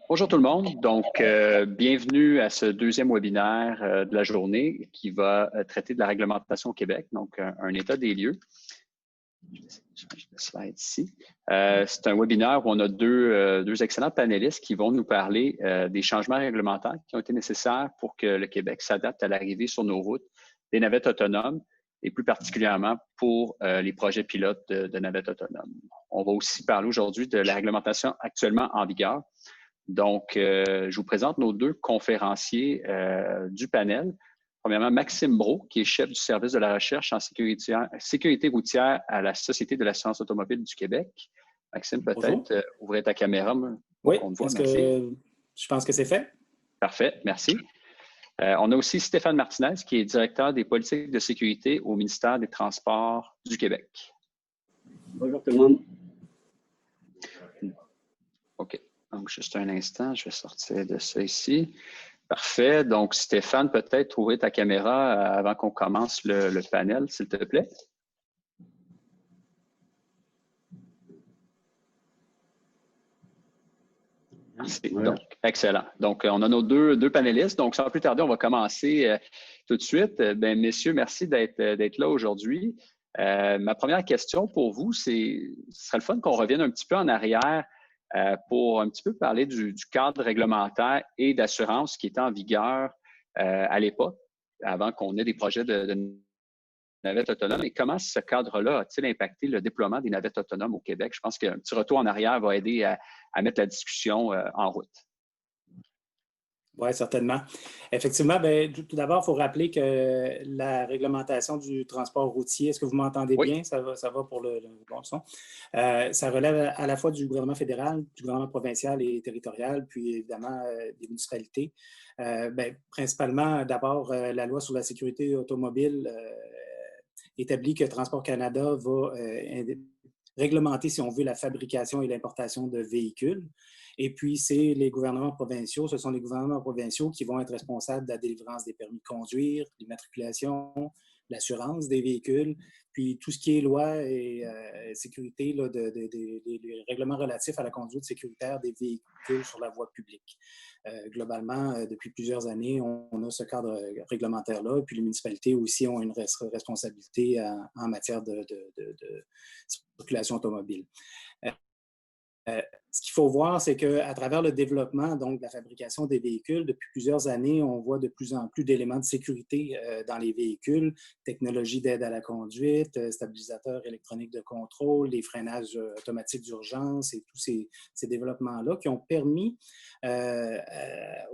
Bonjour tout le monde. Donc, bienvenue à ce deuxième webinaire de la journée qui va traiter de la réglementation au Québec, donc un état des lieux. Je vais changer de slide ici. C'est un webinaire où on a deux excellents panélistes qui vont nous parler des changements réglementaires qui ont été nécessaires pour que le Québec s'adapte à l'arrivée sur nos routes des navettes autonomes et plus particulièrement pour les projets pilotes de navettes autonomes. On va aussi parler aujourd'hui de la réglementation actuellement en vigueur. Donc, je vous présente nos deux conférenciers du panel. Premièrement, Maxime Brault, qui est chef du service de la recherche en sécurité routière à la Société de l'assurance automobile du Québec. Maxime, peut-être ouvrir ta caméra. Oui, je pense que c'est fait. Parfait, merci. On a aussi Stéphane Martinez, qui est directeur des politiques de sécurité au ministère des Transports du Québec. Bonjour tout le monde. OK. Donc, juste un instant, je vais sortir de ça ici. Parfait. Donc, Stéphane, peut-être ouvrir ta caméra avant qu'on commence le panel, s'il te plaît. Merci. Voilà. Donc, excellent. Donc, on a nos deux panélistes. Donc, sans plus tarder, on va commencer tout de suite. Bien, messieurs, merci d'être là aujourd'hui. Ma première question pour vous, ce serait le fun qu'on revienne un petit peu en arrière pour un petit peu parler du cadre réglementaire et d'assurance qui était en vigueur à l'époque, avant qu'on ait des projets de navettes autonomes. Et comment ce cadre-là a-t-il impacté le déploiement des navettes autonomes au Québec? Je pense qu'un petit retour en arrière va aider à mettre la discussion en route. Oui, certainement. Effectivement, bien, tout d'abord, il faut rappeler que la réglementation du transport routier, est-ce que vous m'entendez bien? Ça va pour le bon son. Ça relève à la fois du gouvernement fédéral, du gouvernement provincial et territorial, puis évidemment des municipalités. Principalement, d'abord, la loi sur la sécurité automobile établit que Transport Canada va réglementer, si on veut, la fabrication et l'importation de véhicules. Et puis, c'est les gouvernements provinciaux, ce sont les gouvernements provinciaux qui vont être responsables de la délivrance des permis de conduire, l'immatriculation, l'assurance des véhicules, puis tout ce qui est loi et sécurité, là, les règlements relatifs à la conduite sécuritaire des véhicules sur la voie publique. Globalement, depuis plusieurs années, on a ce cadre réglementaire-là, puis les municipalités aussi ont une responsabilité en matière de circulation automobile. Ce qu'il faut voir, c'est qu'à travers le développement donc, de la fabrication des véhicules, depuis plusieurs années, on voit de plus en plus d'éléments de sécurité dans les véhicules, technologie d'aide à la conduite, stabilisateurs électroniques de contrôle, les freinages automatiques d'urgence et tous ces développements-là qui ont permis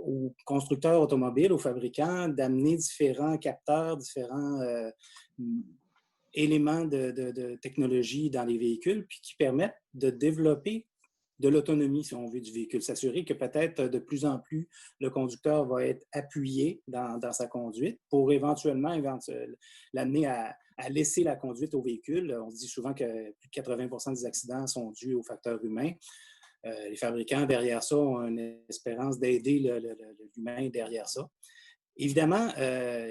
aux constructeurs automobiles, aux fabricants, d'amener différents capteurs, différents éléments de technologie dans les véhicules, puis qui permettent de développer de l'autonomie, si on veut, du véhicule. S'assurer que peut-être de plus en plus, le conducteur va être appuyé dans sa conduite pour éventuellement l'amener à laisser la conduite au véhicule. On se dit souvent que plus de 80% des accidents sont dus au facteur humain. Les fabricants, derrière ça, ont une espérance d'aider l'humain derrière ça. Évidemment,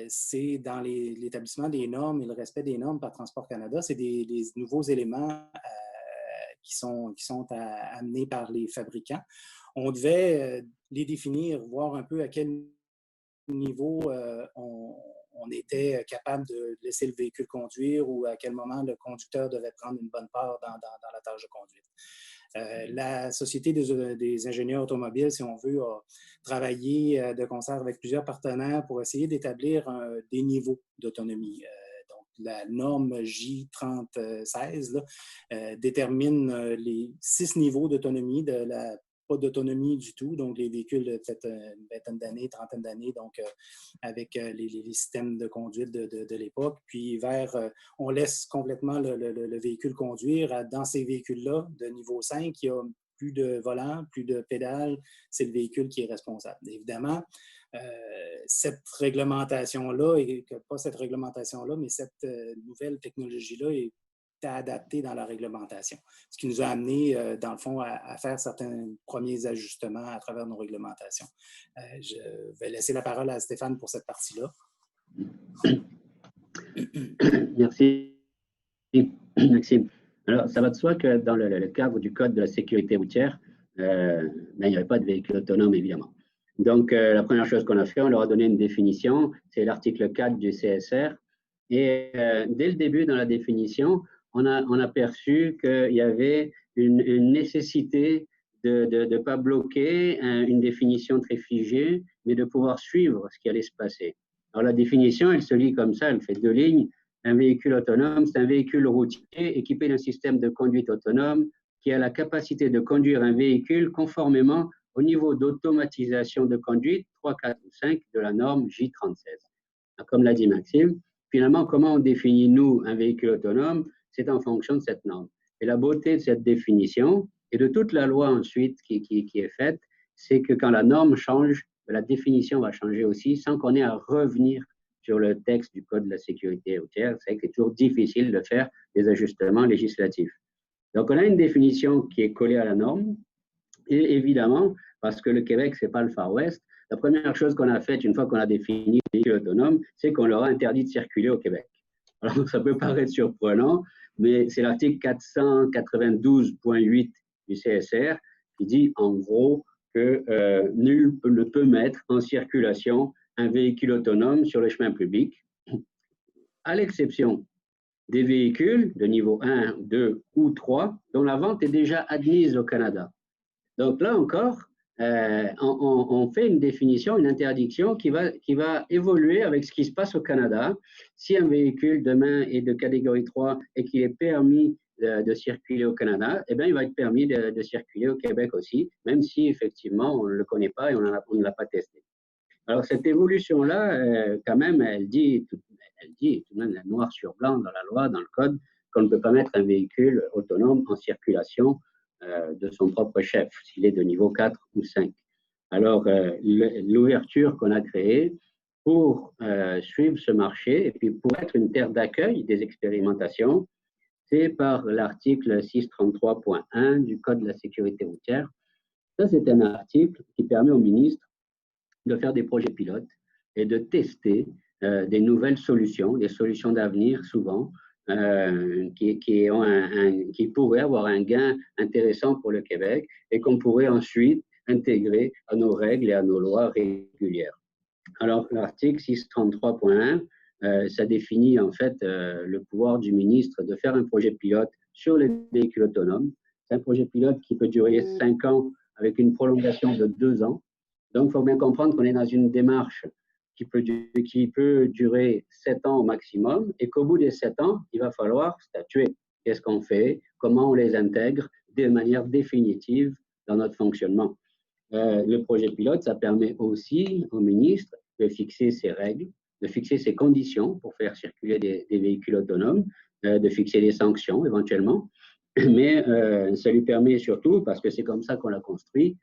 c'est dans l'établissement des normes et le respect des normes par Transport Canada, c'est des nouveaux éléments qui sont amenés par les fabricants. On devait les définir, voir un peu à quel niveau on était capable de laisser le véhicule conduire ou à quel moment le conducteur devait prendre une bonne part dans la tâche de conduite. La Société des ingénieurs automobiles, si on veut, a travaillé de concert avec plusieurs partenaires pour essayer d'établir des niveaux d'autonomie. La norme J3016 détermine les 6 niveaux d'autonomie, pas d'autonomie du tout, donc les véhicules de peut-être une vingtaine d'années, trentaine d'années, donc avec les systèmes de conduite de l'époque. Puis on laisse complètement le véhicule conduire. Dans ces véhicules-là, de niveau 5, il y a plus de volant, plus de pédales, c'est le véhicule qui est responsable. Évidemment, cette réglementation-là, et pas cette réglementation-là, mais cette nouvelle technologie-là est adaptée dans la réglementation. Ce qui nous a amené, dans le fond, à faire certains premiers ajustements à travers nos réglementations. Je vais laisser la parole à Stéphane pour cette partie-là. Merci, Maxime. Alors, ça va de soi que dans le cadre du Code de la sécurité routière, mais il n'y avait pas de véhicule autonome, évidemment. Donc, la première chose qu'on a fait, on leur a donné une définition, c'est l'article 4 du CSR. Et dès le début, dans la définition, on a perçu qu'il y avait une nécessité de ne pas bloquer une définition très figée, mais de pouvoir suivre ce qui allait se passer. Alors, la définition, elle se lit comme ça, elle fait 2 lignes. Un véhicule autonome, c'est un véhicule routier équipé d'un système de conduite autonome qui a la capacité de conduire un véhicule conformément au niveau d'automatisation de conduite 3, 4 ou 5 de la norme J36. Comme l'a dit Maxime, finalement, comment on définit, nous, un véhicule autonome? C'est en fonction de cette norme. Et la beauté de cette définition, et de toute la loi ensuite qui est faite, c'est que quand la norme change, la définition va changer aussi, sans qu'on ait à revenir sur le texte du Code de la sécurité routière. C'est que c'est toujours difficile de faire des ajustements législatifs. Donc, on a une définition qui est collée à la norme, et évidemment, parce que le Québec, ce n'est pas le Far West, la première chose qu'on a faite une fois qu'on a défini le véhicule autonome, c'est qu'on leur a interdit de circuler au Québec. Alors, ça peut paraître surprenant, mais c'est l'article 492.8 du CSR qui dit en gros que nul ne peut mettre en circulation un véhicule autonome sur le chemin public, à l'exception des véhicules de niveau 1, 2 ou 3 dont la vente est déjà admise au Canada. Donc là encore, on fait une définition, une interdiction qui va évoluer avec ce qui se passe au Canada. Si un véhicule demain est de catégorie 3 et qu'il est permis de circuler au Canada, eh bien, il va être permis de circuler au Québec aussi, même si effectivement on ne le connaît pas et on ne l'a pas testé. Alors cette évolution-là, quand même, elle dit tout de même noir sur blanc dans la loi, dans le code, qu'on ne peut pas mettre un véhicule autonome en circulation de son propre chef, s'il est de niveau 4 ou 5. Alors, l'ouverture qu'on a créée pour suivre ce marché et puis pour être une terre d'accueil des expérimentations, c'est par l'article 633.1 du Code de la sécurité routière. Ça, c'est un article qui permet au ministre de faire des projets pilotes et de tester des nouvelles solutions, des solutions d'avenir souvent, qui pourraient avoir un gain intéressant pour le Québec et qu'on pourrait ensuite intégrer à nos règles et à nos lois régulières. Alors, l'article 633.1, ça définit en fait le pouvoir du ministre de faire un projet pilote sur les véhicules autonomes. C'est un projet pilote qui peut durer 5 ans avec une prolongation de 2 ans. Donc, il faut bien comprendre qu'on est dans une démarche qui peut durer 7 ans au maximum et qu'au bout des 7 ans, il va falloir statuer. Qu'est-ce qu'on fait? Comment on les intègre de manière définitive dans notre fonctionnement? Le projet pilote, ça permet aussi au ministre de fixer ses règles, de fixer ses conditions pour faire circuler des véhicules autonomes, de fixer des sanctions éventuellement. Mais ça lui permet surtout, parce que c'est comme ça qu'on l'a construit,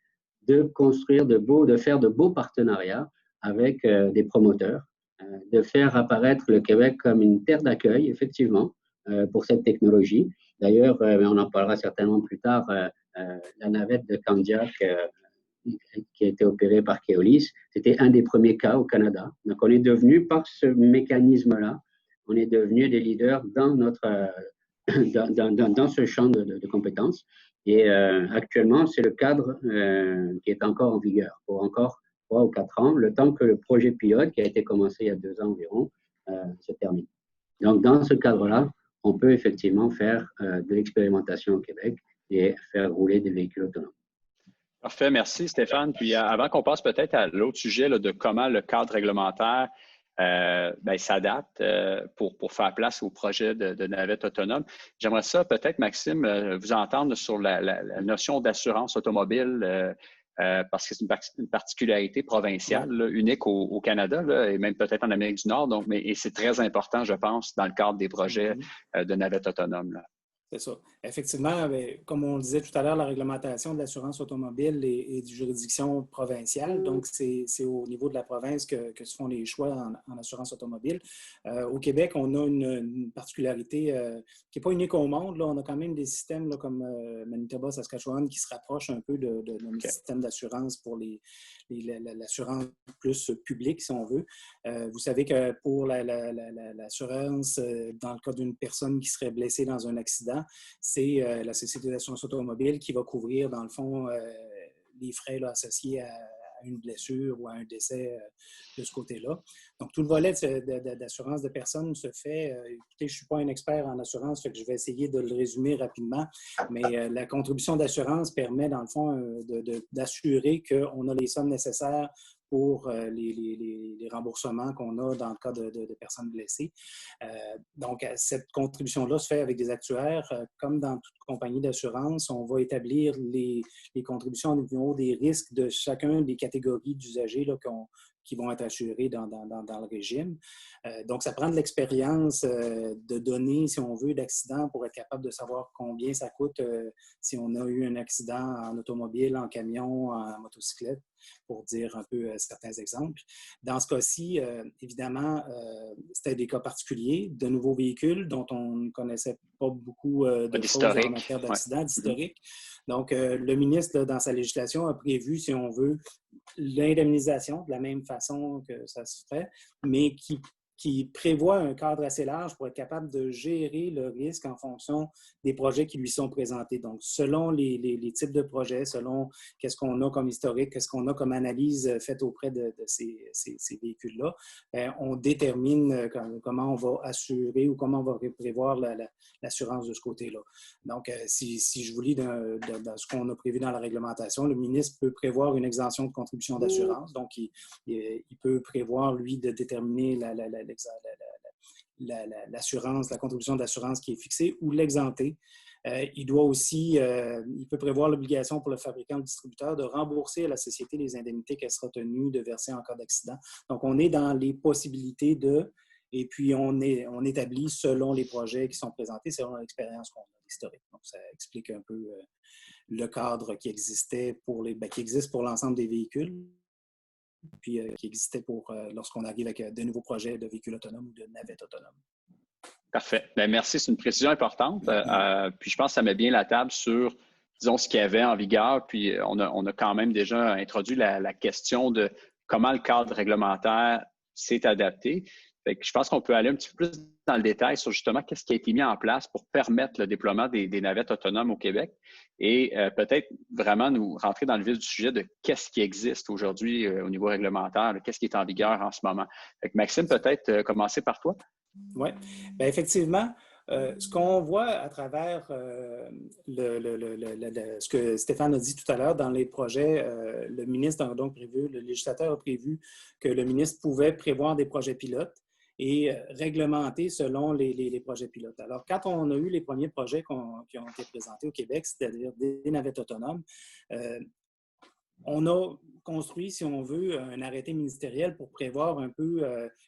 de construire de faire de beaux partenariats avec des promoteurs, de faire apparaître le Québec comme une terre d'accueil, effectivement, pour cette technologie. D'ailleurs, on en parlera certainement plus tard, la navette de Candiac qui a été opérée par Keolis, c'était un des premiers cas au Canada. Donc, on est devenu, par ce mécanisme-là, on est devenu des leaders dans dans ce champ de compétences. Et actuellement, c'est le cadre qui est encore en vigueur pour encore 3 ou 4 ans, le temps que le projet pilote, qui a été commencé il y a 2 ans environ, se termine. Donc, dans ce cadre-là, on peut effectivement faire de l'expérimentation au Québec et faire rouler des véhicules autonomes. Parfait, merci Stéphane. Puis avant qu'on passe peut-être à l'autre sujet là, de comment le cadre réglementaire s'adapte pour faire place au projet de navette autonome. J'aimerais ça, peut-être, Maxime, vous entendre sur la notion d'assurance automobile, parce que c'est une particularité provinciale, là, unique au Canada, là, et même peut-être en Amérique du Nord. Et c'est très important, je pense, dans le cadre des projets de navette autonome. Là. C'est ça. Effectivement, comme on le disait tout à l'heure, la réglementation de l'assurance automobile est de juridiction provinciale. Donc, c'est au niveau de la province que se font les choix en assurance automobile. Au Québec, on a une particularité qui n'est pas unique au monde. Là. On a quand même des systèmes là, comme Manitoba, Saskatchewan qui se rapprochent un peu de notre système d'assurance pour l'assurance plus publique, si on veut. Vous savez que pour l'assurance, dans le cas d'une personne qui serait blessée dans un accident, accident, c'est la Société d'assurance automobile qui va couvrir, dans le fond, les frais là, associés à une blessure ou à un décès de ce côté-là. Donc, tout le volet d'assurance de personnes se fait. Écoutez, je ne suis pas un expert en assurance, fait que je vais essayer de le résumer rapidement, mais la contribution d'assurance permet, dans le fond, d'assurer qu'on a les sommes nécessaires pour les remboursements qu'on a dans le cas de personnes blessées. Donc, cette contribution-là se fait avec des actuaires. Comme dans toute compagnie d'assurance, on va établir les contributions au niveau des risques de chacun des catégories d'usagers qui vont être assurés dans le régime. Donc, ça prend de l'expérience de données, si on veut, d'accidents pour être capable de savoir combien ça coûte si on a eu un accident en automobile, en camion, en motocyclette, pour dire un peu certains exemples. Dans ce cas-ci, évidemment, c'était des cas particuliers, de nouveaux véhicules dont on ne connaissait pas beaucoup de choses en matière d'accidents, d'historique. Donc, le ministre, là, dans sa législation, a prévu, si on veut, l'indemnisation de la même façon que ça se fait, mais qui prévoit un cadre assez large pour être capable de gérer le risque en fonction des projets qui lui sont présentés. Donc, selon les types de projets, selon qu'est-ce qu'on a comme historique, qu'est-ce qu'on a comme analyse faite auprès de ces véhicules-là, on détermine comment on va assurer ou comment on va prévoir l'assurance de ce côté-là. Donc, si je vous lis dans ce qu'on a prévu dans la réglementation, le ministre peut prévoir une exemption de contribution d'assurance. Donc, il peut prévoir, lui, de déterminer l'assurance, la contribution d'assurance qui est fixée ou l'exenter. Il doit aussi, il peut prévoir l'obligation pour le fabricant ou le distributeur de rembourser à la société les indemnités qu'elle sera tenue de verser en cas d'accident. Donc, on est dans les possibilités et puis on établit selon les projets qui sont présentés, selon l'expérience qu'on a historique. Donc, ça explique un peu le cadre qui existait qui existe pour l'ensemble des véhicules, puis qui existait lorsqu'on arrive avec de nouveaux projets de véhicules autonomes ou de navettes autonomes. Parfait. Bien, merci, c'est une précision importante. Puis je pense que ça met bien la table sur, disons, ce qu'il y avait en vigueur. Puis on a quand même déjà introduit la question de comment le cadre réglementaire s'est adapté. Fait que je pense qu'on peut aller un petit peu plus dans le détail sur justement qu'est-ce qui a été mis en place pour permettre le déploiement des navettes autonomes au Québec et peut-être vraiment nous rentrer dans le vif du sujet de qu'est-ce qui existe aujourd'hui au niveau réglementaire, qu'est-ce qui est en vigueur en ce moment. Fait que Maxime, peut-être commencer par toi. Oui, bien effectivement, ce qu'on voit à travers ce que Stéphane a dit tout à l'heure dans les projets, le ministre a donc prévu, le législateur a prévu que le ministre pouvait prévoir des projets pilotes et réglementer selon les projets pilotes. Alors, quand on a eu les premiers projets qui ont été présentés au Québec, c'est-à-dire des navettes autonomes, on a construit, si on veut, un arrêté ministériel pour prévoir un peu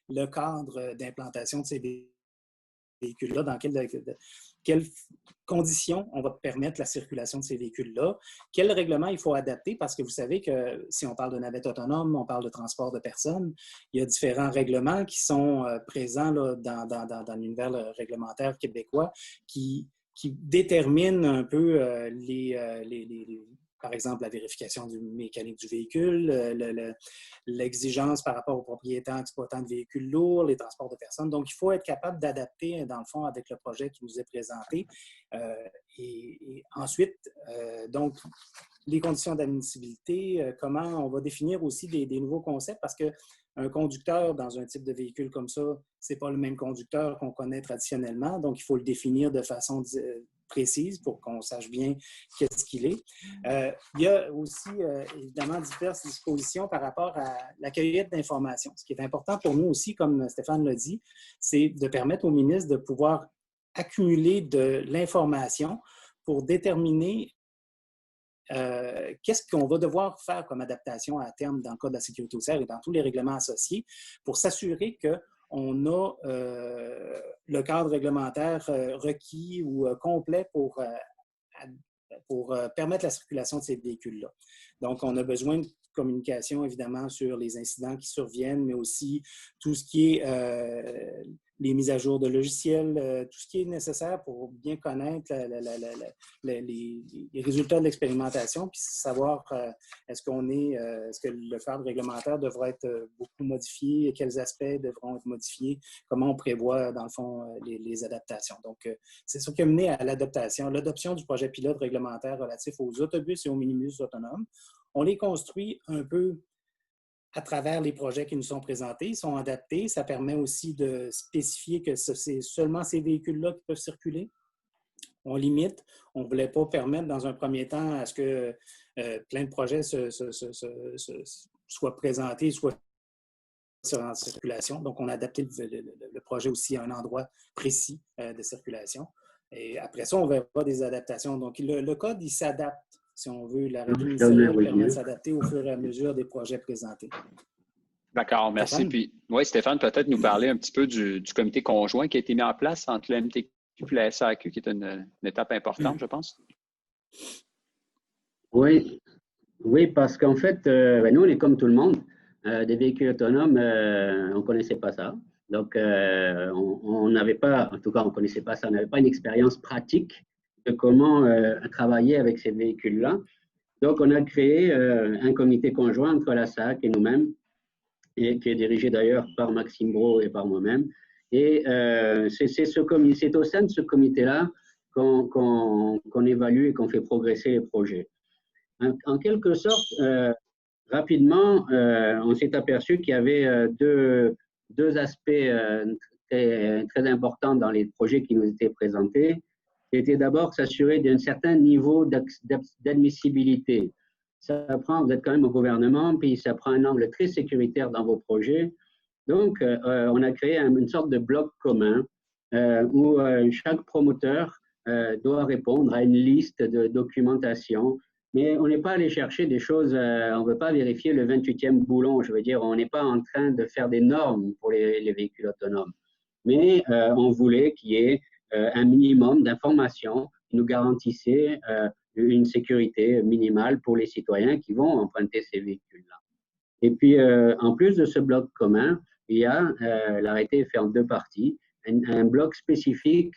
le cadre d'implantation de ces véhicules-là, dans quelles conditions on va permettre la circulation de ces véhicules-là, quel règlement il faut adapter, parce que vous savez que si on parle de navettes autonomes, on parle de transport de personnes, il y a différents règlements qui sont présents là, dans l'univers réglementaire québécois qui déterminent un peu par exemple, la vérification du mécanique du véhicule, l'exigence par rapport aux propriétaires exploitants de véhicules lourds, les transports de personnes. Donc, il faut être capable d'adapter, dans le fond, avec le projet qui nous est présenté. Et ensuite, donc, les conditions d'admissibilité, comment on va définir aussi des nouveaux concepts, parce qu'un conducteur dans un type de véhicule comme ça, ce n'est pas le même conducteur qu'on connaît traditionnellement. Donc, il faut le définir de façon précise pour qu'on sache bien qu'est-ce qu'il est. Il y a aussi, évidemment, diverses dispositions par rapport à la cueillette d'informations. Ce qui est important pour nous aussi, comme Stéphane l'a dit, c'est de permettre au ministre de pouvoir accumuler de l'information pour déterminer qu'est-ce qu'on va devoir faire comme adaptation à terme dans le cas de la sécurité routière et dans tous les règlements associés pour s'assurer qu'on a le cadre réglementaire requis ou complet pour permettre la circulation de ces véhicules-là. Donc, on a besoin communication, évidemment, sur les incidents qui surviennent, mais aussi tout ce qui est les mises à jour de logiciels, tout ce qui est nécessaire pour bien connaître les résultats de l'expérimentation, puis savoir est-ce que le cadre réglementaire devra être beaucoup modifié, quels aspects devront être modifiés, comment on prévoit, dans le fond, les adaptations. Donc, c'est ça qui a mené à l'adoption du projet pilote réglementaire relatif aux autobus et aux minibus autonomes. On les construit un peu à travers les projets qui nous sont présentés. Ils sont adaptés. Ça permet aussi de spécifier que c'est seulement ces véhicules-là qui peuvent circuler. On limite. On ne voulait pas permettre, dans un premier temps, à ce que plein de projets soient présentés, soient en circulation. Donc, on a adapté le projet aussi à un endroit précis de circulation. Et après ça, on verra des adaptations. Donc, le code, il s'adapte. Si on veut, l'arrêté ministériel permet de s'adapter au fur et à mesure des projets présentés. D'accord, merci. Stéphane? Puis, oui, Stéphane, peut-être nous parler un petit peu du comité conjoint qui a été mis en place entre le MTQ et la SAQ, qui est une étape importante, je pense. Oui, parce qu'en fait, nous, on est comme tout le monde. Des véhicules autonomes, on ne connaissait pas ça. Donc, on n'avait pas, en tout cas, on ne connaissait pas ça, on n'avait pas une expérience pratique de comment travailler avec ces véhicules-là. Donc, on a créé un comité conjoint entre la SAC et nous-mêmes, et qui est dirigé d'ailleurs par Maxime Brault et par moi-même. Et c'est au sein de ce comité-là qu'on évalue et qu'on fait progresser les projets. En quelque sorte, rapidement, on s'est aperçu qu'il y avait deux aspects très importants dans les projets qui nous étaient présentés. C'était d'abord s'assurer d'un certain niveau d'admissibilité. Ça prend, vous êtes quand même au gouvernement, puis ça prend un angle très sécuritaire dans vos projets. Donc, on a créé une sorte de bloc commun où chaque promoteur doit répondre à une liste de documentation. Mais on n'est pas allé chercher des choses, on ne veut pas vérifier le 28e boulon, je veux dire, on n'est pas en train de faire des normes pour les véhicules autonomes. Mais on voulait qu'il y ait un minimum d'informations qui nous garantissait une sécurité minimale pour les citoyens qui vont emprunter ces véhicules-là. Et puis, en plus de ce bloc commun, il y a l'arrêté fait en deux parties, un bloc spécifique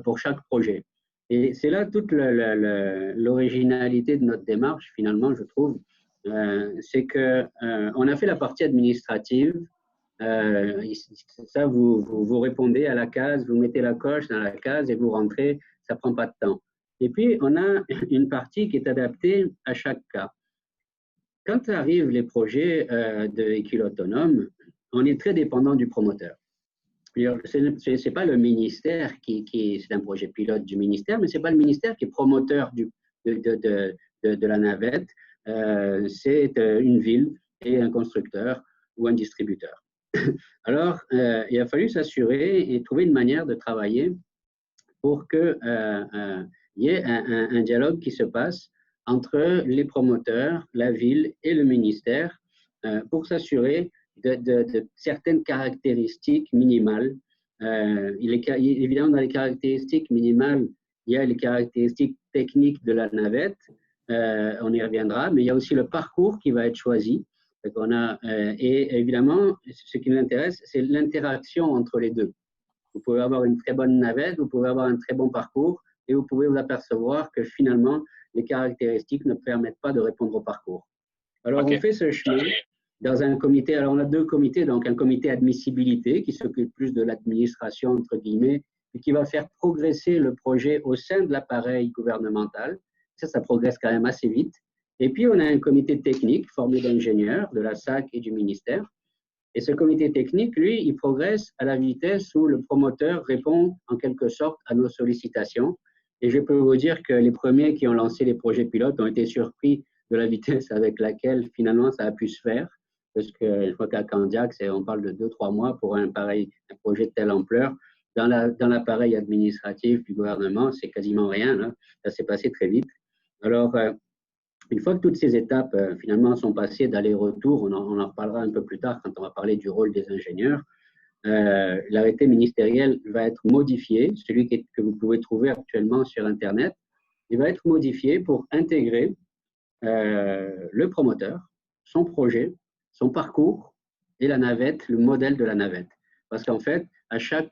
pour chaque projet. Et c'est là toute l'originalité de notre démarche, finalement, je trouve. C'est qu'on a fait la partie administrative. Ça, vous répondez à la case, vous mettez la coche dans la case et vous rentrez, ça ne prend pas de temps. Et puis, on a une partie qui est adaptée à chaque cas. Quand arrivent les projets de véhicules autonomes, on est très dépendant du promoteur. Ce n'est pas le ministère c'est un projet pilote du ministère, mais ce n'est pas le ministère qui est promoteur de la navette. C'est une ville et un constructeur ou un distributeur. Alors, il a fallu s'assurer et trouver une manière de travailler pour qu'il y ait un dialogue qui se passe entre les promoteurs, la ville et le ministère pour s'assurer de certaines caractéristiques minimales. Évidemment, dans les caractéristiques minimales, il y a les caractéristiques techniques de la navette, on y reviendra, mais il y a aussi le parcours qui va être choisi. Et évidemment, ce qui nous intéresse, c'est l'interaction entre les deux. Vous pouvez avoir une très bonne navette, vous pouvez avoir un très bon parcours, et vous pouvez vous apercevoir que finalement, les caractéristiques ne permettent pas de répondre au parcours. Alors, on fait ce chemin dans un comité. Alors, on a deux comités, donc un comité admissibilité qui s'occupe plus de l'administration, entre guillemets, et qui va faire progresser le projet au sein de l'appareil gouvernemental. Ça progresse quand même assez vite. Et puis, on a un comité technique formé d'ingénieurs de la SAC et du ministère. Et ce comité technique, lui, il progresse à la vitesse où le promoteur répond en quelque sorte à nos sollicitations. Et je peux vous dire que les premiers qui ont lancé les projets pilotes ont été surpris de la vitesse avec laquelle finalement ça a pu se faire. Parce que je crois qu'à Candiac, on parle de 2-3 mois pour un projet de telle ampleur. Dans l'appareil administratif du gouvernement, c'est quasiment rien. Là. Ça s'est passé très vite. Alors, une fois que toutes ces étapes finalement sont passées d'aller-retour, on en reparlera un peu plus tard quand on va parler du rôle des ingénieurs, l'arrêté ministériel va être modifié, celui que vous pouvez trouver actuellement sur Internet, il va être modifié pour intégrer le promoteur, son projet, son parcours et la navette, le modèle de la navette. Parce qu'en fait, à chaque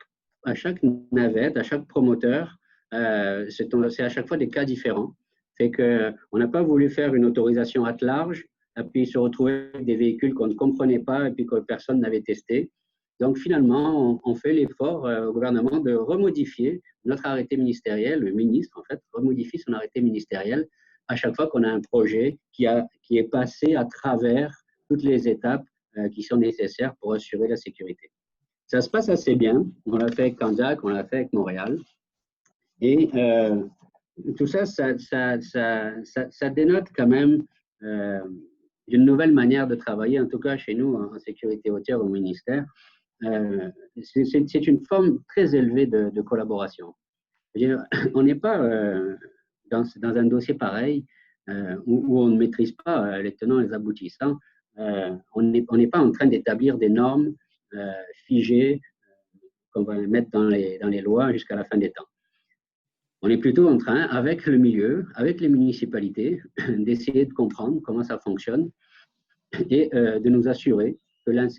navette, à chaque promoteur, c'est à chaque fois des cas différents. Fait qu'on n'a pas voulu faire une autorisation à large et puis se retrouver avec des véhicules qu'on ne comprenait pas et puis que personne n'avait testé. Donc finalement, on fait l'effort au gouvernement de remodifier notre arrêté ministériel, le ministre en fait, remodifie son arrêté ministériel à chaque fois qu'on a un projet qui est passé à travers toutes les étapes qui sont nécessaires pour assurer la sécurité. Ça se passe assez bien. On l'a fait avec Candiac, on l'a fait avec Montréal. Et tout ça, ça dénote quand même d'une nouvelle manière de travailler, en tout cas chez nous en sécurité routière au ministère. C'est une forme très élevée de collaboration. On n'est pas dans un dossier pareil où on ne maîtrise pas les tenants et les aboutissants. On n'est pas en train d'établir des normes figées qu'on va mettre dans les lois jusqu'à la fin des temps. On est plutôt en train, avec le milieu, avec les municipalités, d'essayer de comprendre comment ça fonctionne et de nous assurer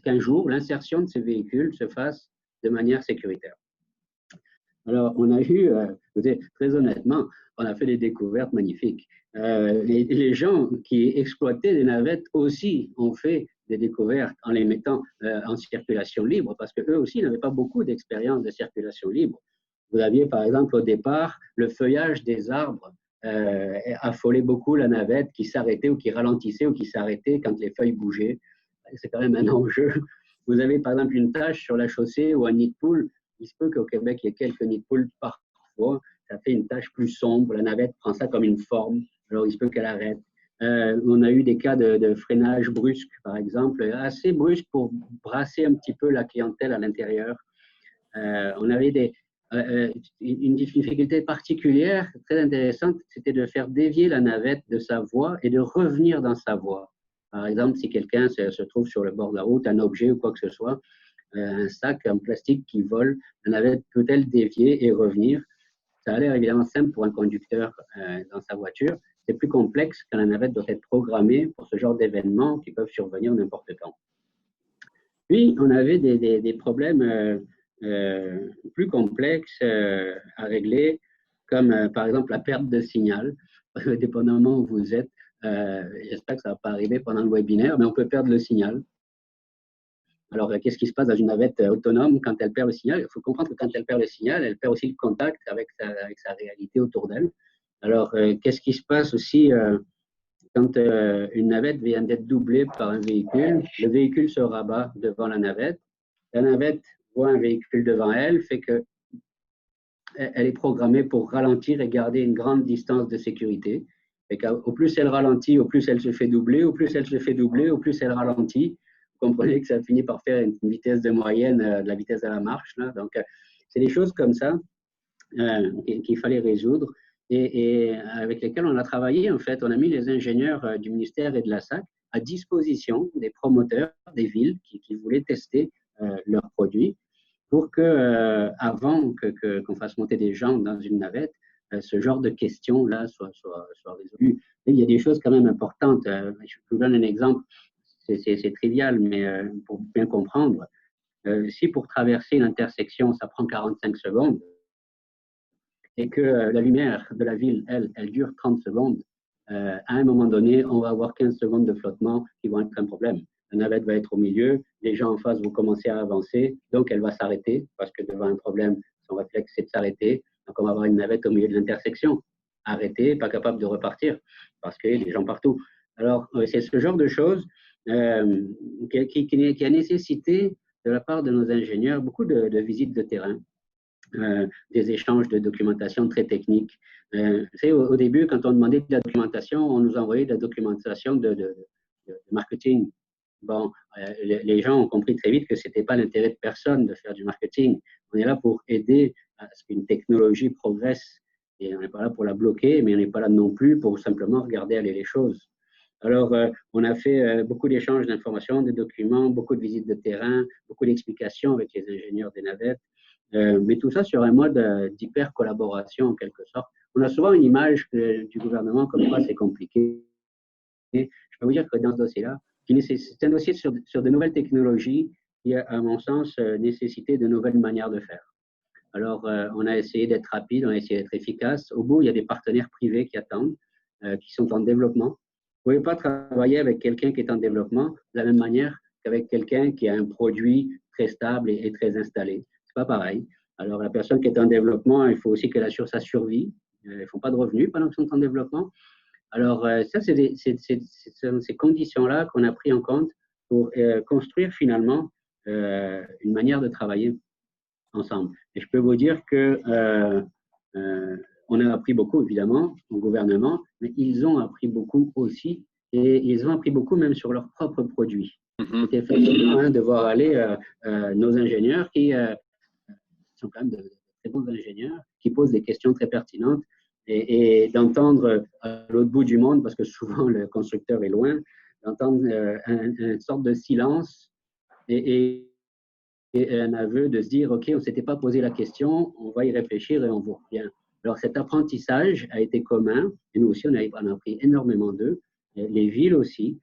qu'un jour, l'insertion de ces véhicules se fasse de manière sécuritaire. Alors, on a eu, très honnêtement, on a fait des découvertes magnifiques. Les gens qui exploitaient des navettes aussi ont fait des découvertes en les mettant en circulation libre, parce qu'eux aussi n'avaient pas beaucoup d'expérience de circulation libre. Vous aviez, par exemple, au départ, le feuillage des arbres affolait beaucoup la navette qui s'arrêtait ou qui ralentissait ou qui s'arrêtait quand les feuilles bougeaient. C'est quand même un enjeu. Vous avez, par exemple, une tache sur la chaussée ou un nid de poule. Il se peut qu'au Québec, il y ait quelques nids de poule parfois. Ça fait une tache plus sombre. La navette prend ça comme une forme. Alors, il se peut qu'elle arrête. On a eu des cas de freinage brusque, par exemple, assez brusque pour brasser un petit peu la clientèle à l'intérieur. On avait une difficulté particulière, très intéressante, c'était de faire dévier la navette de sa voie et de revenir dans sa voie. Par exemple, si quelqu'un se trouve sur le bord de la route, un objet ou quoi que ce soit, un sac en plastique qui vole, la navette peut-elle dévier et revenir? Ça a l'air évidemment simple pour un conducteur dans sa voiture. C'est plus complexe quand la navette doit être programmée pour ce genre d'événements qui peuvent survenir n'importe quand. Puis, on avait des problèmes plus complexes à régler, comme par exemple la perte de signal. Dépendamment où vous êtes, j'espère que ça ne va pas arriver pendant le webinaire, mais on peut perdre le signal. Alors, qu'est-ce qui se passe dans une navette autonome quand elle perd le signal? Il faut comprendre que quand elle perd le signal, elle perd aussi le contact avec sa réalité autour d'elle. Alors, qu'est-ce qui se passe aussi quand une navette vient d'être doublée par un véhicule? Le véhicule se rabat devant la navette voit un véhicule devant elle, fait que elle est programmée pour ralentir et garder une grande distance de sécurité. Au plus elle ralentit, au plus elle se fait doubler, au plus elle se fait doubler, au plus elle ralentit. Vous comprenez que ça finit par faire une vitesse de moyenne de la vitesse de la marche. Là. Donc, c'est des choses comme ça qu'il fallait résoudre et avec lesquelles on a travaillé. En fait, on a mis les ingénieurs du ministère et de la SAC à disposition des promoteurs des villes qui voulaient tester leurs produits pour que, avant qu'on fasse monter des gens dans une navette, ce genre de questions-là soit résolu. Et il y a des choses quand même importantes. Je vous donne un exemple. C'est trivial, mais pour bien comprendre, si pour traverser une intersection, ça prend 45 secondes, et que la lumière de la ville, elle dure 30 secondes, à un moment donné, on va avoir 15 secondes de flottement qui vont être un problème. La navette va être au milieu, les gens en face vont commencer à avancer, donc elle va s'arrêter, parce que devant un problème, son réflexe, c'est de s'arrêter. Donc on va avoir une navette au milieu de l'intersection, arrêtée, pas capable de repartir, parce qu'il y a des gens partout. Alors, c'est ce genre de choses qui a nécessité, de la part de nos ingénieurs, beaucoup de visites de terrain, des échanges de documentation très techniques. Au début, quand on demandait de la documentation, on nous envoyait de la documentation de marketing. Bon, les gens ont compris très vite que ce n'était pas l'intérêt de personne de faire du marketing. On est là pour aider à ce qu'une technologie progresse. Et on n'est pas là pour la bloquer, mais on n'est pas là non plus pour simplement regarder aller les choses. Alors, on a fait beaucoup d'échanges d'informations, de documents, beaucoup de visites de terrain, beaucoup d'explications avec les ingénieurs des navettes. Mais tout ça sur un mode d'hyper-collaboration en quelque sorte. On a souvent une image du gouvernement comme quoi c'est compliqué. Je peux vous dire que dans ce dossier-là, c'est un dossier sur de nouvelles technologies qui, à mon sens, nécessitait de nouvelles manières de faire. Alors, on a essayé d'être rapide, on a essayé d'être efficace. Au bout, il y a des partenaires privés qui attendent, qui sont en développement. Vous ne pouvez pas travailler avec quelqu'un qui est en développement de la même manière qu'avec quelqu'un qui a un produit très stable et très installé. C'est pas pareil. Alors, la personne qui est en développement, il faut aussi qu'elle assure sa survie. Ils ne font pas de revenus pendant qu'ils sont en développement. Alors, ça, c'est ces conditions-là qu'on a pris en compte pour construire finalement une manière de travailler ensemble. Et je peux vous dire que on a appris beaucoup, évidemment, au gouvernement, mais ils ont appris beaucoup aussi, et ils ont appris beaucoup même sur leurs propres produits. C'était fascinant de voir aller nos ingénieurs qui sont quand même de très bons ingénieurs, qui posent des questions très pertinentes, et d'entendre à l'autre bout du monde, parce que souvent le constructeur est loin, d'entendre une sorte de silence et un aveu de se dire, OK, on ne s'était pas posé la question, on va y réfléchir et on vous revient. Alors cet apprentissage a été commun, et nous aussi on a appris énormément d'eux. Les villes aussi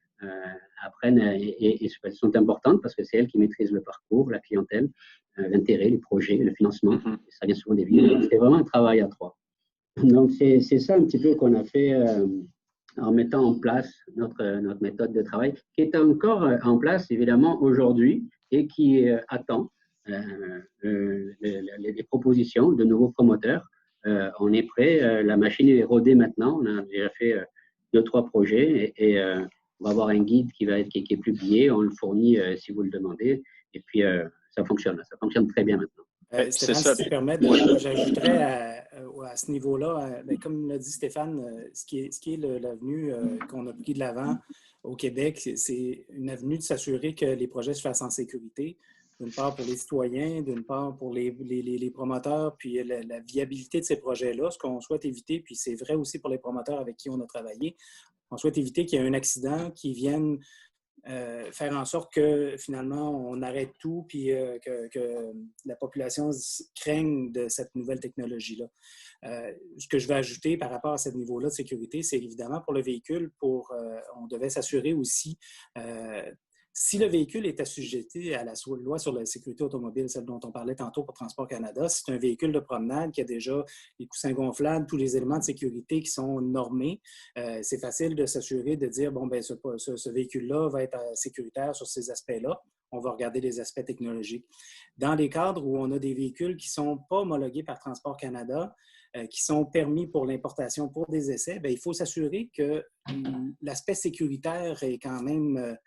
apprennent et sont importantes parce que c'est elles qui maîtrisent le parcours, la clientèle, l'intérêt, les projets, le financement. Ça vient souvent des villes. C'était vraiment un travail à trois. Donc c'est ça un petit peu qu'on a fait en mettant en place notre méthode de travail, qui est encore en place évidemment aujourd'hui et qui attend les propositions de nouveaux promoteurs. On est prêt, la machine est rodée maintenant, on a déjà fait 2-3 projets et on va avoir un guide qui est publié, on le fournit si vous le demandez, et puis ça fonctionne très bien maintenant. Stéphane, si tu me permets, j'ajouterais à ce niveau-là, comme l'a dit Stéphane, ce qui est l'avenue qu'on a pris de l'avant au Québec, c'est une avenue de s'assurer que les projets se fassent en sécurité, d'une part pour les citoyens, d'une part pour les promoteurs, puis la viabilité de ces projets-là, ce qu'on souhaite éviter, puis c'est vrai aussi pour les promoteurs avec qui on a travaillé, on souhaite éviter qu'il y ait un accident qui vienne faire en sorte que finalement on arrête tout puis que la population craigne de cette nouvelle technologie-là. Ce que je vais ajouter par rapport à ce niveau-là de sécurité, c'est évidemment pour le véhicule, on devait s'assurer aussi si le véhicule est assujetti à la loi sur la sécurité automobile, celle dont on parlait tantôt pour Transport Canada, c'est un véhicule de promenade qui a déjà les coussins gonflables, tous les éléments de sécurité qui sont normés. C'est facile de s'assurer de dire, bon, ben ce véhicule-là va être sécuritaire sur ces aspects-là. On va regarder les aspects technologiques. Dans les cadres où on a des véhicules qui ne sont pas homologués par Transport Canada, qui sont permis pour l'importation pour des essais, bien, il faut s'assurer que l'aspect sécuritaire est quand même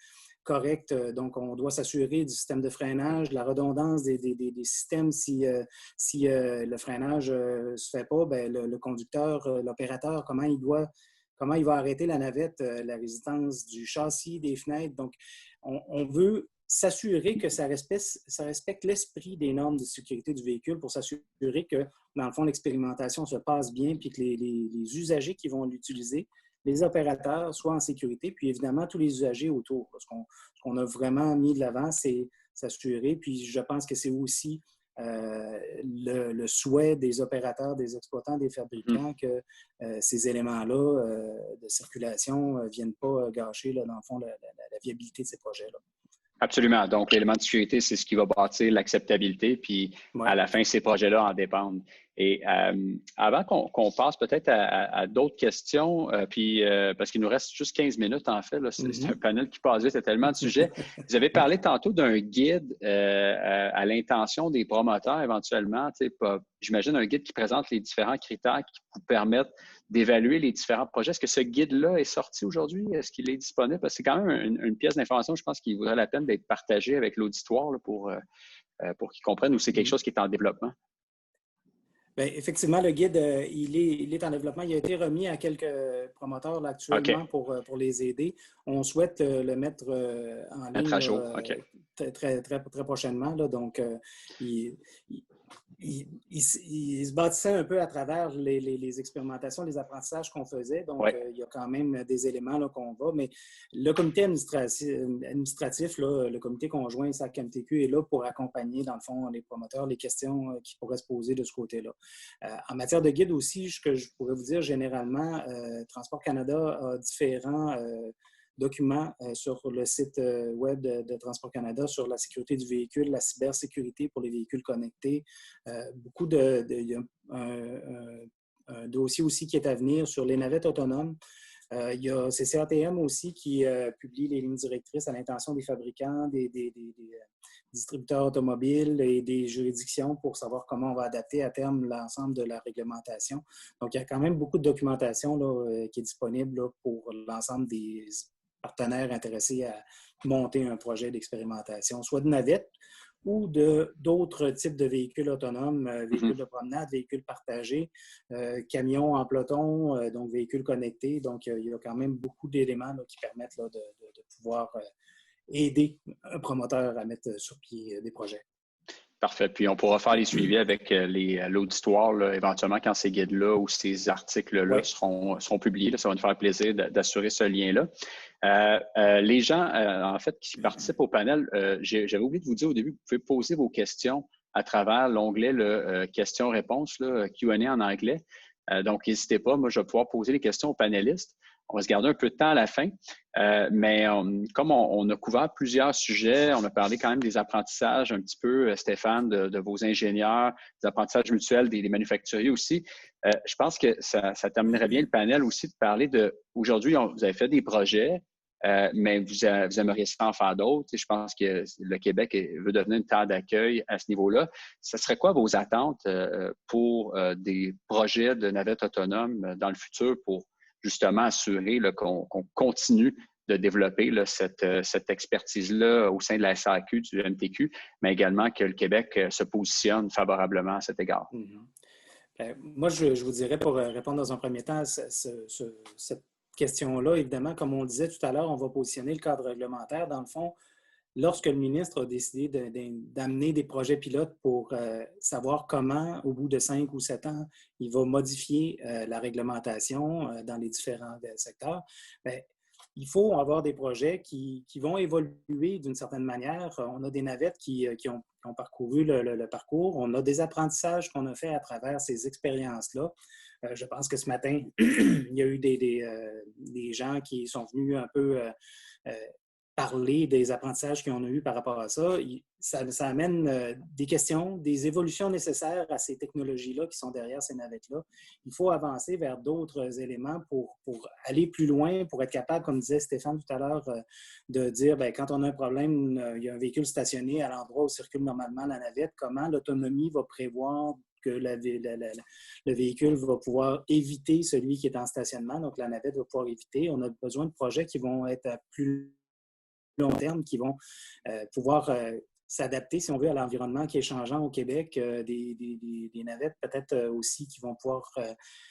correct. Donc, on doit s'assurer du système de freinage, de la redondance des systèmes. Si le freinage ne se fait pas, bien, le conducteur, l'opérateur, comment il va arrêter la navette, la résistance du châssis, des fenêtres. Donc, on veut s'assurer que ça respecte l'esprit des normes de sécurité du véhicule pour s'assurer que, dans le fond, l'expérimentation se passe bien puis que les usagers qui vont l'utiliser, les opérateurs soient en sécurité, puis évidemment, tous les usagers autour. Ce qu'on a vraiment mis de l'avant, c'est s'assurer, puis je pense que c'est aussi le souhait des opérateurs, des exploitants, des fabricants que ces éléments-là de circulation ne viennent pas gâcher, là, dans le fond, la viabilité de ces projets-là. Absolument. Donc, l'élément de sécurité, c'est ce qui va bâtir l'acceptabilité, puis à la fin, ces projets-là en dépendent. Et avant qu'on passe peut-être à d'autres questions, parce qu'il nous reste juste 15 minutes, en fait, c'est un panel qui passe vite, c'est tellement de sujets. Vous avez parlé tantôt d'un guide à l'intention des promoteurs, éventuellement. J'imagine un guide qui présente les différents critères qui vous permettent d'évaluer les différents projets. Est-ce que ce guide-là est sorti aujourd'hui? Est-ce qu'il est disponible? Parce que c'est quand même une pièce d'information, je pense, qui vaudrait la peine d'être partagée avec l'auditoire pour qu'ils comprennent où c'est quelque chose qui est en développement. Bien, effectivement, le guide, il est en développement. Il a été remis à quelques promoteurs là, actuellement pour les aider. On souhaite le mettre en ligne à jour. Très prochainement. Là. Donc, il se bâtissait un peu à travers les expérimentations, les apprentissages qu'on faisait. Donc, il y a quand même des éléments là, qu'on va. Mais le comité administratif là, le comité conjoint SAC-MTQ est là pour accompagner, dans le fond, les promoteurs, les questions qui pourraient se poser de ce côté-là. En matière de guide aussi, ce que je pourrais vous dire, généralement, Transport Canada a documents sur le site web de Transport Canada sur la sécurité du véhicule, la cybersécurité pour les véhicules connectés. Il y a un dossier aussi qui est à venir sur les navettes autonomes. Il y a CCATM aussi qui publie les lignes directrices à l'intention des fabricants, des distributeurs automobiles et des juridictions pour savoir comment on va adapter à terme l'ensemble de la réglementation. Donc, il y a quand même beaucoup de documentation là, qui est disponible là, pour l'ensemble des partenaires intéressés à monter un projet d'expérimentation, soit de navettes ou d'autres types de véhicules autonomes, véhicules de promenade, véhicules partagés, camions en peloton, donc véhicules connectés. Donc, il y a quand même beaucoup d'éléments qui permettent là, de pouvoir aider un promoteur à mettre sur pied des projets. Parfait. Puis on pourra faire les suivis avec l'auditoire, éventuellement, quand ces guides-là ou ces articles-là seront publiés. Là, ça va nous faire plaisir d'assurer ce lien-là. Les gens, en fait, qui participent au panel, j'avais oublié de vous dire au début, vous pouvez poser vos questions à travers l'onglet questions-réponses, Q&A en anglais. Donc, n'hésitez pas. Moi, je vais pouvoir poser les questions aux panélistes. On va se garder un peu de temps à la fin, mais comme on a couvert plusieurs sujets, on a parlé quand même des apprentissages un petit peu, Stéphane, de vos ingénieurs, des apprentissages mutuels des manufacturiers aussi. Je pense que ça terminerait bien le panel aussi de parler de, aujourd'hui, vous avez fait des projets, mais vous aimeriez en faire d'autres. Je pense que le Québec veut devenir une terre d'accueil à ce niveau-là. Ce serait quoi vos attentes pour des projets de navettes autonomes dans le futur pour justement assurer qu'on continue de développer cette expertise-là au sein de la SAQ, du MTQ, mais également que le Québec se positionne favorablement à cet égard? Moi, je vous dirais, pour répondre dans un premier temps à cette question-là, évidemment, comme on le disait tout à l'heure, on va positionner le cadre réglementaire. Dans le fond, lorsque le ministre a décidé d'amener des projets pilotes pour savoir comment, au bout de 5 ou 7 ans, il va modifier la réglementation dans les différents secteurs, bien, il faut avoir des projets qui vont évoluer d'une certaine manière. On a des navettes qui ont parcouru le parcours. On a des apprentissages qu'on a fait à travers ces expériences-là. Je pense que ce matin, il y a eu des gens qui sont venus un peu parler des apprentissages qu'on a eus par rapport à ça. Ça amène des questions, des évolutions nécessaires à ces technologies-là qui sont derrière ces navettes-là. Il faut avancer vers d'autres éléments pour aller plus loin, pour être capable, comme disait Stéphane tout à l'heure, de dire, bien, quand on a un problème, il y a un véhicule stationné à l'endroit où circule normalement la navette, comment l'autonomie va prévoir que le véhicule va pouvoir éviter celui qui est en stationnement, donc la navette va pouvoir éviter. On a besoin de projets qui vont être à plus long terme, qui vont pouvoir s'adapter, si on veut, à l'environnement qui est changeant au Québec, des navettes peut-être aussi qui vont pouvoir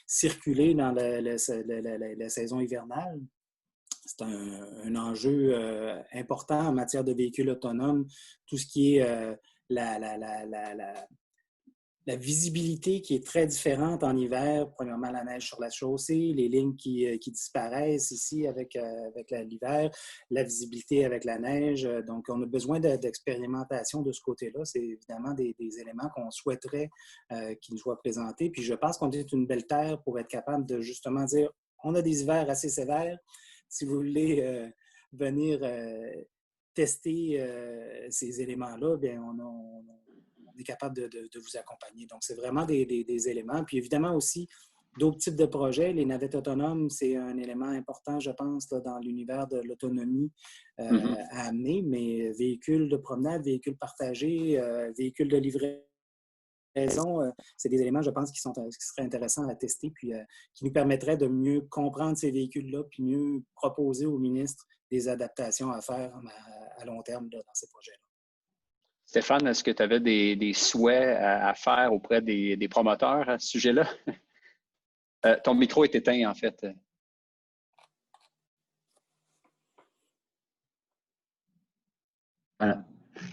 circuler dans la saison hivernale. C'est un enjeu important en matière de véhicules autonomes, tout ce qui est la visibilité qui est très différente en hiver, premièrement la neige sur la chaussée, les lignes qui disparaissent ici avec l'hiver, la visibilité avec la neige. Donc, on a besoin d'expérimentation de ce côté-là. C'est évidemment des éléments qu'on souhaiterait qu'ils nous soient présentés. Puis je pense qu'on est une belle terre pour être capable de justement dire, on a des hivers assez sévères. Si vous voulez venir tester ces éléments-là, bien, on est capable de vous accompagner. Donc, c'est vraiment des éléments. Puis évidemment aussi, d'autres types de projets. Les navettes autonomes, c'est un élément important, je pense, là, dans l'univers de l'autonomie à amener, mais véhicules de promenade, véhicules partagés, véhicules de livraison, c'est des éléments, je pense, qui seraient intéressants à tester, puis qui nous permettraient de mieux comprendre ces véhicules-là, puis mieux proposer au ministre des adaptations à faire à long terme là, dans ces projets-là. Stéphane, est-ce que tu avais des souhaits à faire auprès des promoteurs à ce sujet-là? Ton micro est éteint, en fait. Voilà,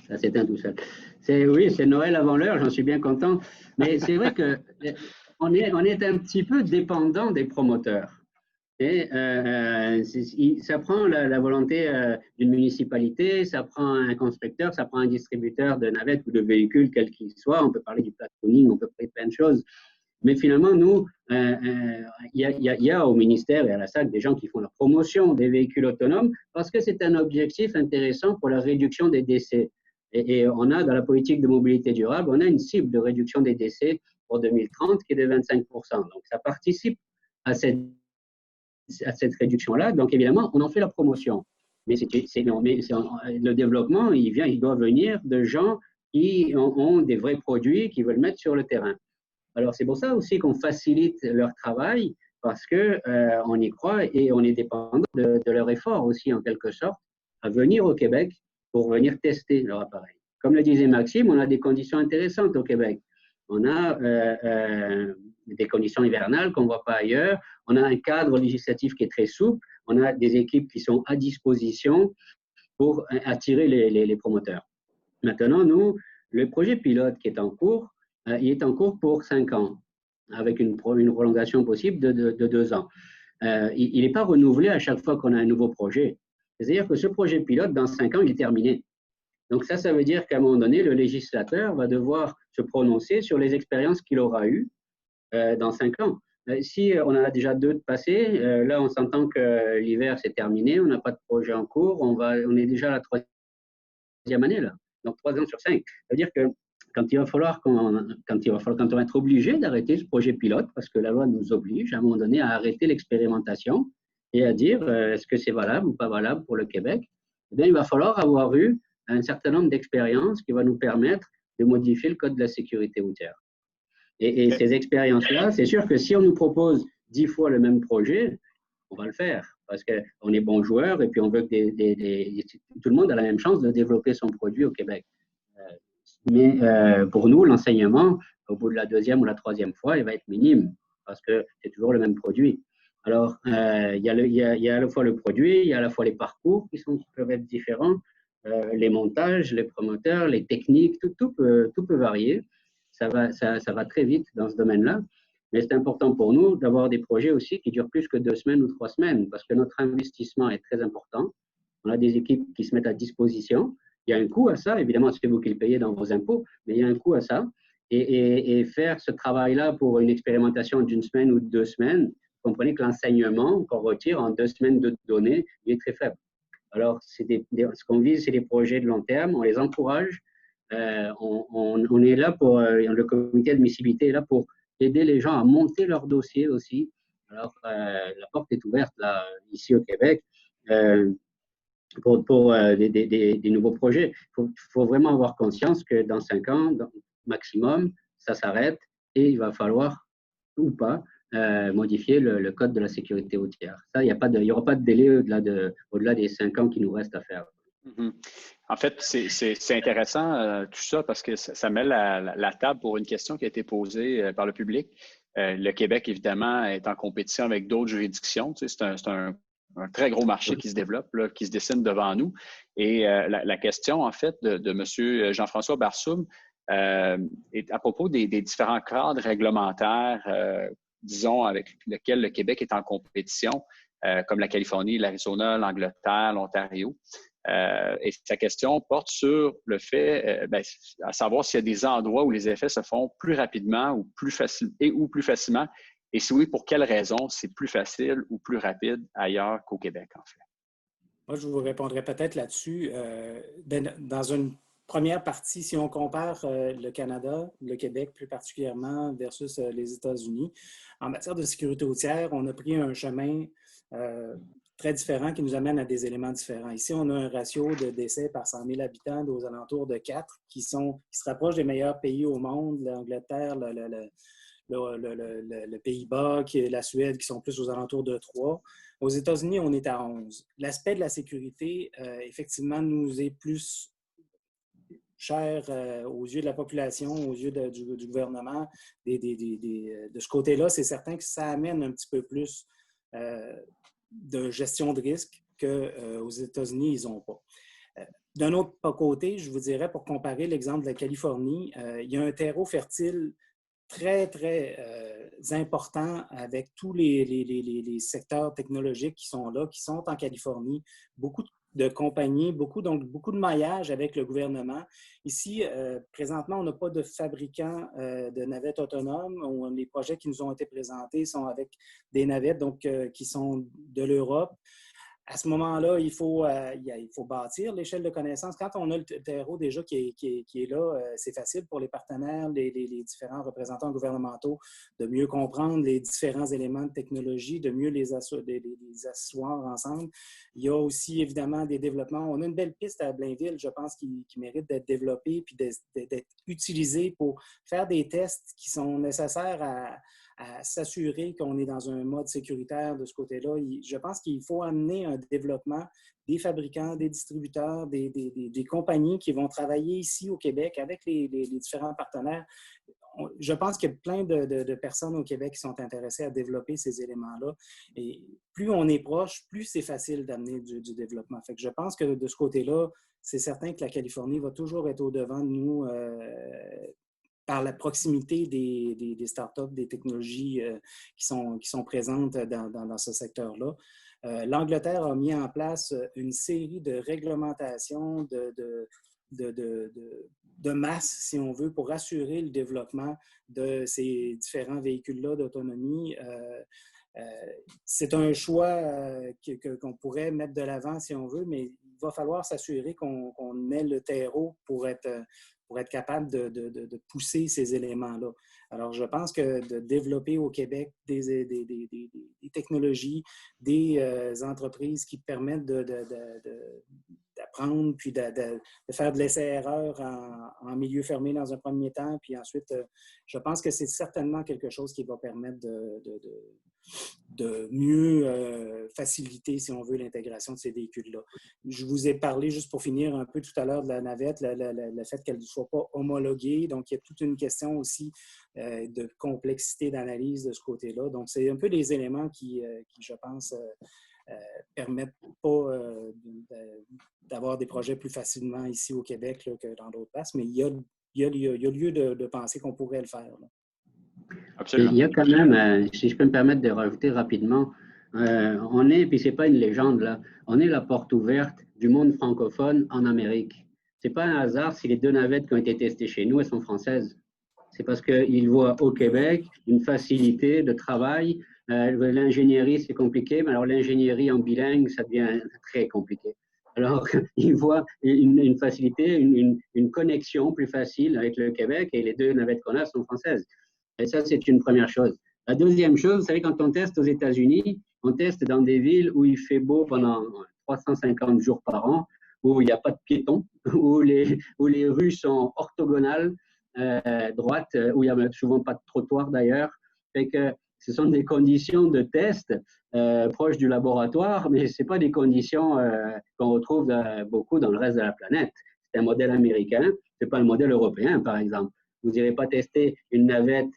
ça s'éteint tout seul. Oui, c'est Noël avant l'heure, j'en suis bien content. Mais c'est vrai qu'on est un petit peu dépendant des promoteurs. Et ça prend la volonté d'une municipalité, ça prend un constructeur, ça prend un distributeur de navettes ou de véhicules, quel qu'il soit. On peut parler du platooning, on peut parler de plein de choses. Mais finalement, nous, il y a au ministère et à la SAC des gens qui font la promotion des véhicules autonomes parce que c'est un objectif intéressant pour la réduction des décès. Et on a, dans la politique de mobilité durable, on a une cible de réduction des décès pour 2030 qui est de 25%. Donc, ça participe à cette réduction-là. Donc, évidemment, on en fait la promotion. Mais le développement, il doit venir de gens qui ont des vrais produits qu'ils veulent mettre sur le terrain. Alors, c'est pour ça aussi qu'on facilite leur travail parce qu'on y croit et on est dépendant de leur effort aussi, en quelque sorte, à venir au Québec pour venir tester leur appareil. Comme le disait Maxime, on a des conditions intéressantes au Québec. On a des conditions hivernales qu'on ne voit pas ailleurs. On a un cadre législatif qui est très souple. On a des équipes qui sont à disposition pour attirer les promoteurs. Maintenant, nous, le projet pilote qui est en cours, il est en cours pour 5 ans, avec une prolongation possible de 2 ans. Il n'est pas renouvelé à chaque fois qu'on a un nouveau projet. C'est-à-dire que ce projet pilote, dans 5 ans, il est terminé. Donc ça veut dire qu'à un moment donné, le législateur va devoir se prononcer sur les expériences qu'il aura eues dans 5 ans. Si on en a déjà 2 de passés, là, on s'entend que l'hiver, c'est terminé, on n'a pas de projet en cours, on est déjà à la 3e année, là. Donc 3 ans sur 5. Ça veut dire que quand on va être obligé d'arrêter ce projet pilote, parce que la loi nous oblige à un moment donné à arrêter l'expérimentation et à dire est-ce que c'est valable ou pas valable pour le Québec, eh bien, il va falloir avoir eu un certain nombre d'expériences qui vont nous permettre de modifier le Code de la sécurité routière. Et ces expériences-là, c'est sûr que si on nous propose 10 fois le même projet, on va le faire parce qu'on est bons joueurs et puis on veut que tout le monde a la même chance de développer son produit au Québec. Mais pour nous, l'enseignement, au bout de la 2e ou la 3e fois, il va être minime parce que c'est toujours le même produit. Alors, il y a à la fois le produit, il y a à la fois les parcours qui peuvent être différents, les montages, les promoteurs, les techniques, tout peut varier. Ça va très vite dans ce domaine-là. Mais c'est important pour nous d'avoir des projets aussi qui durent plus que 2 semaines ou 3 semaines parce que notre investissement est très important. On a des équipes qui se mettent à disposition. Il y a un coût à ça, évidemment, c'est vous qui le payez dans vos impôts, mais il y a un coût à ça. Et faire ce travail-là pour une expérimentation d'1 semaine ou de 2 semaines, vous comprenez que l'enseignement qu'on retire en 2 semaines de données, il est très faible. Alors, ce qu'on vise, c'est des projets de long terme, on les encourage. On est là pour, le comité d'admissibilité est là pour aider les gens à monter leur dossier aussi. Alors, la porte est ouverte là, ici au Québec. Pour des nouveaux projets. Il faut vraiment avoir conscience que dans 5 ans, maximum, ça s'arrête et il va falloir ou pas modifier le Code de la sécurité routière. Ça, il n'y aura pas de délai au-delà des 5 ans qui nous restent à faire. Mm-hmm. En fait, c'est intéressant tout ça parce que ça met la table pour une question qui a été posée par le public. Le Québec, évidemment, est en compétition avec d'autres juridictions. Tu sais, c'est un très gros marché qui se développe, là, qui se dessine devant nous. Et la question, en fait, de M. Jean-François Barsoum est à propos des différents cadres réglementaires, disons, avec lesquels le Québec est en compétition, comme la Californie, l'Arizona, l'Angleterre, l'Ontario. Et sa question porte sur le fait, à savoir s'il y a des endroits où les effets se font plus rapidement ou plus facilement. Et si oui, pour quelles raisons c'est plus facile ou plus rapide ailleurs qu'au Québec, en fait? Moi, je vous répondrai peut-être là-dessus. Dans une première partie, si on compare le Canada, le Québec plus particulièrement versus les États-Unis, en matière de sécurité routière, on a pris un chemin très différent qui nous amène à des éléments différents. Ici, on a un ratio de décès par 100 000 habitants aux alentours de 4 qui se rapprochent des meilleurs pays au monde, l'Angleterre, le Pays-Bas, la Suède, qui sont plus aux alentours de 3. Aux États-Unis, on est à 11. L'aspect de la sécurité, effectivement, nous est plus cher aux yeux de la population, aux yeux du gouvernement. De ce côté-là, c'est certain que ça amène un petit peu plus de gestion de risque qu'aux États-Unis, ils n'ont pas. D'un autre côté, je vous dirais, pour comparer l'exemple de la Californie, il y a un terreau fertile très, très important avec tous les secteurs technologiques qui sont là, qui sont en Californie. Beaucoup de compagnies, beaucoup de maillage avec le gouvernement. Ici, présentement, on n'a pas de fabricants de navettes autonomes. Les projets qui nous ont été présentés sont avec des navettes qui sont de l'Europe. À ce moment-là, il faut bâtir l'échelle de connaissances. Quand on a le terreau déjà qui est là, c'est facile pour les partenaires, les différents représentants gouvernementaux de mieux comprendre les différents éléments de technologie, de mieux les asseoir ensemble. Il y a aussi évidemment des développements. On a une belle piste à Blainville, je pense, qui mérite d'être développée puis d'être utilisée pour faire des tests qui sont nécessaires à s'assurer qu'on est dans un mode sécuritaire de ce côté-là. Je pense qu'il faut amener un développement des fabricants, des distributeurs, des compagnies qui vont travailler ici au Québec avec les différents partenaires. Je pense qu'il y a plein de personnes au Québec qui sont intéressées à développer ces éléments-là. Et plus on est proche, plus c'est facile d'amener du développement. Fait que je pense que de ce côté-là, c'est certain que la Californie va toujours être au-devant de nous par la proximité des startups, des technologies qui sont présentes dans ce secteur-là. L'Angleterre a mis en place une série de réglementations de masse, si on veut, pour assurer le développement de ces différents véhicules-là d'autonomie. C'est un choix qu'on pourrait mettre de l'avant si on veut, mais il va falloir s'assurer qu'on ait le terreau pour être capable de pousser ces éléments-là. Alors, je pense que de développer au Québec des technologies, des entreprises qui permettent d'apprendre, puis de faire de l'essai-erreur en milieu fermé dans un premier temps, puis ensuite, je pense que c'est certainement quelque chose qui va permettre de mieux faciliter, si on veut, l'intégration de ces véhicules-là. Je vous ai parlé, juste pour finir un peu tout à l'heure, de la navette, le fait qu'elle ne soit pas homologuée. Donc, il y a toute une question aussi de complexité d'analyse de ce côté-là. Donc, c'est un peu des éléments qui je pense, permettent pas d'avoir des projets plus facilement ici au Québec là, que dans d'autres places, mais il y a lieu de penser qu'on pourrait le faire. Là. Absolument. Il y a quand même, si je peux me permettre de rajouter rapidement, puis c'est pas une légende là, on est la porte ouverte du monde francophone en Amérique. C'est pas un hasard si les 2 navettes qui ont été testées chez nous, elles sont françaises. C'est parce qu'ils voient au Québec une facilité de travail. L'ingénierie, c'est compliqué, mais alors l'ingénierie en bilingue, ça devient très compliqué. Alors, ils voient une facilité, une connexion plus facile avec le Québec, et les 2 navettes qu'on a sont françaises. Et ça, c'est une première chose. La deuxième chose, vous savez, quand on teste aux États-Unis, on teste dans des villes où il fait beau pendant 350 jours par an, où il n'y a pas de piétons, où les rues sont orthogonales, droites, où il n'y a souvent pas de trottoir d'ailleurs. Fait que ce sont des conditions de test proches du laboratoire, mais ce n'est pas des conditions qu'on retrouve beaucoup dans le reste de la planète. C'est un modèle américain, ce n'est pas un modèle européen, par exemple. Vous n'irez pas tester une navette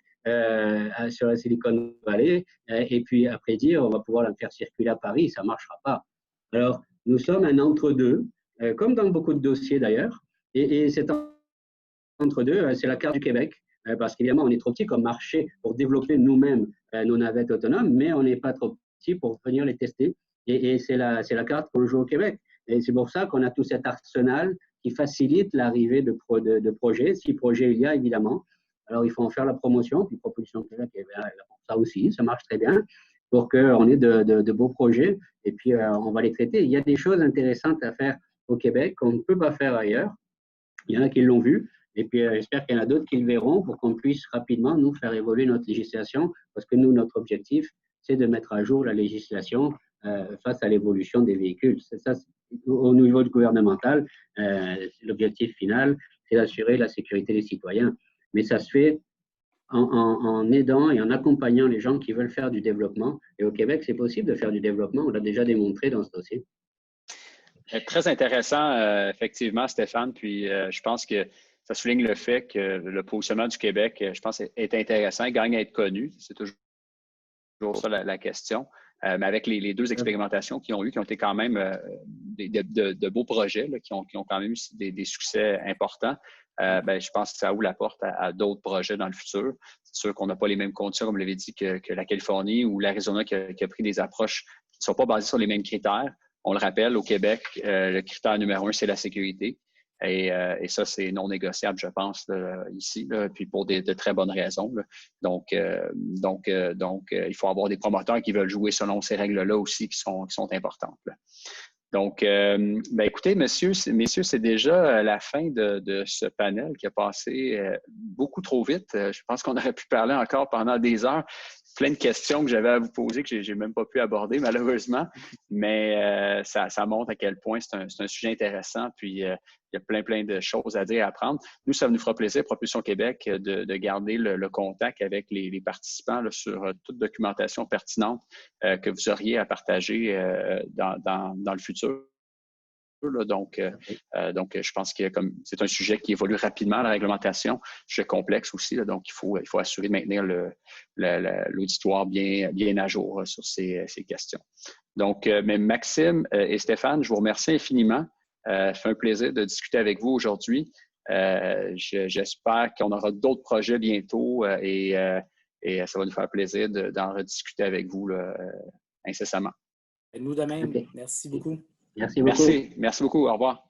sur la Silicon Valley et puis après dire on va pouvoir la faire circuler à Paris, ça ne marchera pas. Alors, nous sommes un entre-deux, comme dans beaucoup de dossiers d'ailleurs, et cet entre-deux, c'est la carte du Québec, parce qu'évidemment, on est trop petit comme marché pour développer nous-mêmes nos navettes autonomes, mais on n'est pas trop petit pour venir les tester, et c'est la carte qu'on joue au Québec. Et c'est pour ça qu'on a tout cet arsenal qui facilite l'arrivée de projets, si projet il y a évidemment. Alors, il faut en faire la promotion, puis Propulsion Québec est là pour ça aussi, ça marche très bien, pour qu'on ait de beaux projets, et puis on va les traiter. Il y a des choses intéressantes à faire au Québec qu'on ne peut pas faire ailleurs. Il y en a qui l'ont vu, et puis j'espère qu'il y en a d'autres qui le verront pour qu'on puisse rapidement nous faire évoluer notre législation, parce que nous, notre objectif, c'est de mettre à jour la législation face à l'évolution des véhicules. C'est ça, au niveau gouvernemental, l'objectif final, c'est d'assurer la sécurité des citoyens. Mais ça se fait en aidant et en accompagnant les gens qui veulent faire du développement. Et au Québec, c'est possible de faire du développement. On l'a déjà démontré dans ce dossier. Très intéressant, effectivement, Stéphane. Puis, je pense que ça souligne le fait que le positionnement du Québec, je pense, est intéressant. Il gagne à être connu. C'est toujours ça la question. Mais avec les 2 expérimentations qu'ils ont eues, qui ont été quand même de beaux projets, là, qui ont quand même eu des succès importants, je pense que ça ouvre la porte à d'autres projets dans le futur. C'est sûr qu'on n'a pas les mêmes conditions, comme vous l'avez dit, que la Californie ou l'Arizona qui a pris des approches qui ne sont pas basées sur les mêmes critères. On le rappelle, au Québec, le critère numéro 1, c'est la sécurité. Et ça, c'est non négociable, je pense, là, ici, là, puis pour de très bonnes raisons. Là. Donc, il faut avoir des promoteurs qui veulent jouer selon ces règles-là aussi qui sont importantes. Là. Donc, écoutez, messieurs, c'est déjà la fin de ce panel qui a passé beaucoup trop vite. Je pense qu'on aurait pu parler encore pendant des heures. Plein de questions que j'avais à vous poser que j'ai même pas pu aborder, malheureusement. Mais ça montre à quel point c'est un sujet intéressant. Puis, il y a plein de choses à dire et à apprendre. Nous, ça nous fera plaisir, Propulsion Québec, de garder le contact avec les participants là, sur toute documentation pertinente que vous auriez à partager dans le futur. Là. Donc, je pense que c'est un sujet qui évolue rapidement, la réglementation, sujet complexe aussi. Là, donc, il faut assurer de maintenir l'auditoire bien à jour sur ces questions. Donc, mais Maxime et Stéphane, je vous remercie infiniment. Ça fait un plaisir de discuter avec vous aujourd'hui. J'espère qu'on aura d'autres projets bientôt et ça va nous faire plaisir d'en rediscuter avec vous là, incessamment. Et nous de même. Okay. Merci beaucoup. Merci beaucoup. Merci beaucoup. Au revoir.